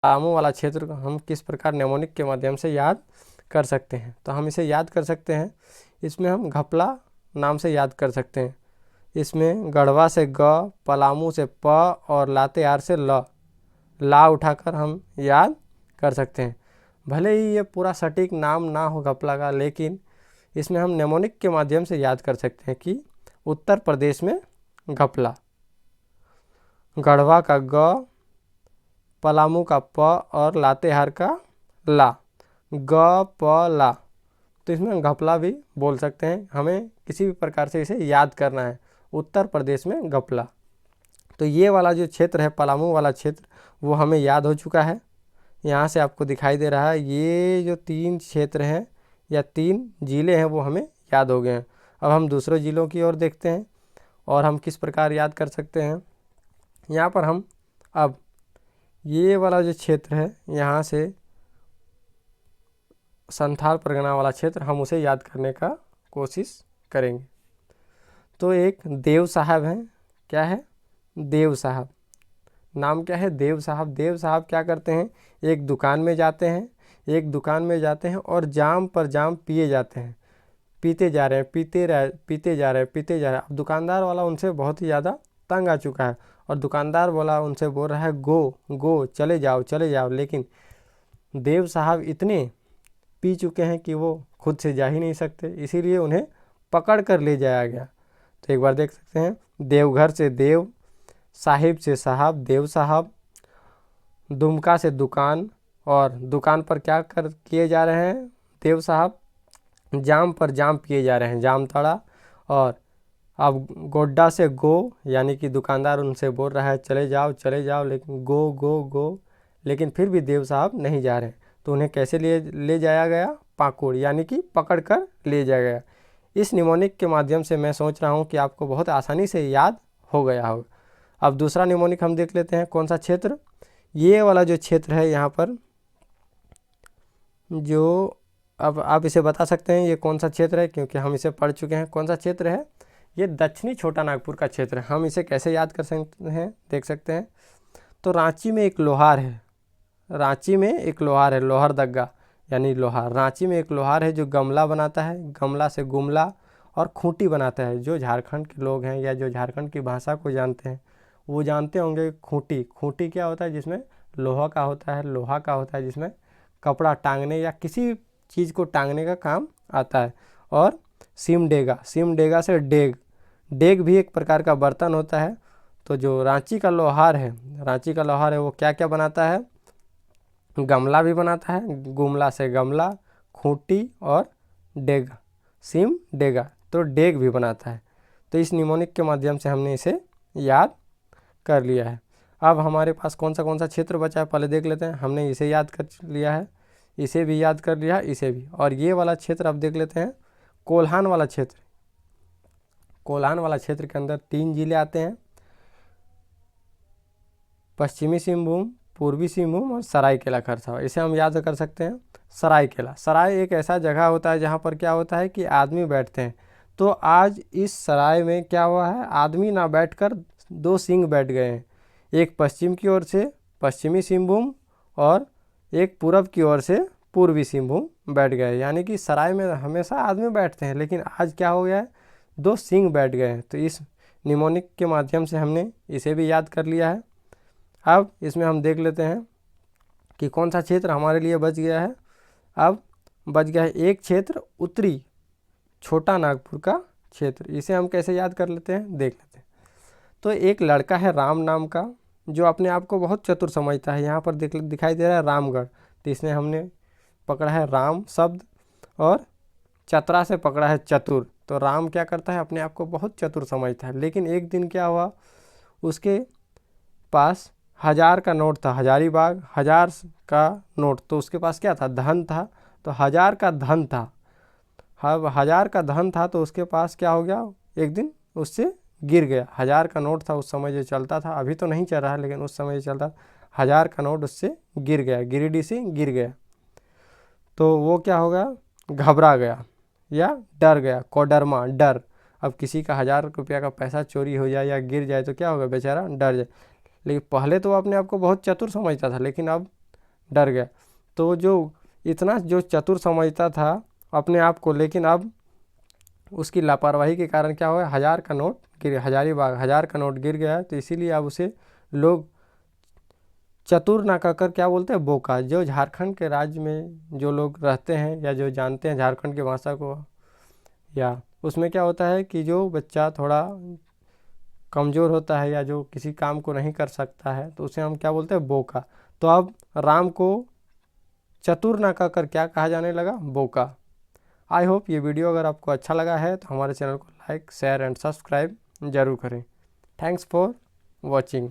पलामू वाला क्षेत्र को हम किस प्रकार नेमोनिक के माध्यम से याद कर सकते हैं। तो हम इसे याद कर सकते हैं, इसमें हम घपला नाम से याद कर सकते हैं। इसमें गढ़वा से ग, पलामू से प और लातेहार से ल, ला उठाकर हम याद कर सकते हैं। भले ही ये पूरा सटीक नाम ना हो घपला का, लेकिन इसमें हम नेमोनिक के माध्यम से याद कर सकते हैं कि उत्तर प्रदेश में घपला। गढ़वा का ग, पलामू का प और लातेहार का ला, ग प ला। तो इसमें घपला भी बोल सकते हैं। हमें किसी भी प्रकार से इसे याद करना है, उत्तर प्रदेश में घपला। तो ये वाला जो क्षेत्र है, पलामू वाला क्षेत्र, वो हमें याद हो चुका है। यहाँ से आपको दिखाई दे रहा है ये जो 3 क्षेत्र हैं या 3 ज़िले हैं वो हमें याद हो गए हैं। अब हम दूसरे ज़िलों की ओर देखते हैं और हम किस प्रकार याद कर सकते हैं। यहाँ पर हम अब ये वाला जो क्षेत्र है, यहाँ से संथाल परगना वाला क्षेत्र, हम उसे याद करने का कोशिश करेंगे। तो एक देव साहब हैं, क्या है, देव साहब। नाम क्या है, देव साहब। देव साहब क्या करते हैं, एक दुकान में जाते हैं, एक दुकान में जाते हैं और जाम पर जाम पिए जाते हैं, पीते जा रहे हैं, पीते जा रहे हैं, पीते जा रहे हैं। अब दुकानदार वाला उनसे बहुत ही ज़्यादा तंग आ चुका है और दुकानदार वाला उनसे बोल रहा है गो गो, चले जाओ चले जाओ। लेकिन देव साहब इतने पी चुके हैं कि वो खुद से जा ही नहीं सकते, इसीलिए उन्हें पकड़ कर ले जाया गया। तो एक बार देख सकते हैं, देवघर से देव, साहिब से साहब, देव साहब, दुमका से दुकान, और दुकान पर क्या कर किए जा रहे हैं देव साहब, जाम पर जाम पिए जा रहे हैं, जाम तड़ा। और अब गोड्डा से गो, यानी कि दुकानदार उनसे बोल रहा है चले जाओ, लेकिन गो गो गो, लेकिन फिर भी देव साहब नहीं जा रहे। तो उन्हें कैसे ले जाया गया, पाकुड़, यानी कि पकड़ कर ले जाया गया। इस निमोनिक के माध्यम से मैं सोच रहा हूँ कि आपको बहुत आसानी से याद हो गया होगा। अब दूसरा निमोनिक हम देख लेते हैं, कौन सा क्षेत्र, ये वाला जो क्षेत्र है यहाँ पर, जो अब आप इसे बता सकते हैं ये कौन सा क्षेत्र है, क्योंकि हम इसे पढ़ चुके हैं। कौन सा क्षेत्र है, ये दक्षिणी छोटा नागपुर का क्षेत्र है। हम इसे कैसे याद कर सकते हैं, देख सकते हैं। तो रांची में एक लोहार है, रांची में एक लोहार है, लोहरदग्गा यानी लोहार। रांची में एक लोहार है जो गमला बनाता है, गमला से गुमला, और खूंटी बनाता है। जो झारखंड के लोग हैं या जो झारखंड की भाषा को जानते हैं वो जानते होंगे खूंटी। खूंटी क्या होता है, जिसमें लोहा का होता है, लोहा का होता है, जिसमें कपड़ा टांगने या किसी चीज़ को टांगने का काम आता है। और सिमडेगा, सिमडेगा से डेग, डेग भी एक प्रकार का बर्तन होता है। तो जो रांची का लोहार है, रांची का लोहार है, वो क्या क्या बनाता है, गमला भी बनाता है, गुमला से गमला, खूंटी और डेग, सिम डेगा, तो डेग भी बनाता है। तो इस निमोनिक के माध्यम से हमने इसे याद कर लिया है। अब हमारे पास कौन सा क्षेत्र बचा है, पहले देख लेते हैं। हमने इसे याद कर लिया है, इसे भी याद कर लिया, इसे भी। और ये वाला क्षेत्र अब देख लेते हैं, कोल्हान वाला क्षेत्र। कोल्हान वाला क्षेत्र के अंदर 3 जिले आते हैं, पश्चिमी सिंहभूम, पूर्वी सिंहभूम और सरायकेला खरसावां। इसे हम याद कर सकते हैं, सरायकेला। सराय एक ऐसा जगह होता है जहाँ पर क्या होता है कि आदमी बैठते हैं। तो आज इस सराय में क्या हुआ है, आदमी ना बैठकर 2 सिंह बैठ गए हैं, एक पश्चिम की ओर से पश्चिमी सिंहभूम और एक पूरब की ओर से पूर्वी सिंहभूम बैठ गए। यानी कि सराय में हमेशा आदमी बैठते हैं, लेकिन आज क्या हो गया है, 2 सिंह बैठ गए हैं। तो इस निमोनिक के माध्यम से हमने इसे भी याद कर लिया है। अब इसमें हम देख लेते हैं कि कौन सा क्षेत्र हमारे लिए बच गया है। अब बच गया है एक क्षेत्र, उत्तरी छोटा नागपुर का क्षेत्र। इसे हम कैसे याद कर लेते हैं, देख लेते हैं। तो एक लड़का है राम नाम का, जो अपने आप को बहुत चतुर समझता है। यहाँ पर दिखाई दे रहा है रामगढ़, तो इसने हमने पकड़ा है राम शब्द, और चतरा से पकड़ा है चतुर। तो राम क्या करता है, अपने आप को बहुत चतुर समझता है। लेकिन एक दिन क्या हुआ, उसके पास 1000 का नोट था, हजारीबाग 1000 का नोट। तो उसके पास क्या था, धन था। तो 1000 का धन था, अब 1000 का धन था, तो उसके पास क्या हो गया, एक दिन उससे गिर गया। 1000 का नोट था उस समय जो चलता था, अभी तो नहीं चल रहा है, लेकिन उस समय जो चलता, 1000 का नोट उससे गिर गया, गिरिडीह से गिर गया। तो वो क्या हो गया, घबरा गया या डर गया, कोडरमा, डर। अब किसी का 1000 रुपया का पैसा चोरी हो जाए या गिर जाए तो क्या होगा, बेचारा डर जाए। लेकिन पहले तो वो अपने आप को बहुत चतुर समझता था, लेकिन अब डर गया। तो जो इतना जो चतुर समझता था अपने आप को, लेकिन अब उसकी लापरवाही के कारण क्या हुआ, 1000 का नोट गिर, हजारीबाग 1000 का नोट गिर गया। तो इसीलिए अब उसे लोग चतुर ना कहकर क्या बोलते हैं, बोका। जो झारखंड के राज्य में जो लोग रहते हैं या जो जानते हैं झारखंड की भाषा को, या उसमें क्या होता है कि जो बच्चा थोड़ा कमज़ोर होता है या जो किसी काम को नहीं कर सकता है तो उसे हम क्या बोलते हैं, बोका। तो अब राम को चतुर ना कहकर क्या कहा जाने लगा, बोका। आई होप ये वीडियो अगर आपको अच्छा लगा है तो हमारे चैनल को लाइक शेयर एंड सब्सक्राइब जरूर करें। Thanks for watching.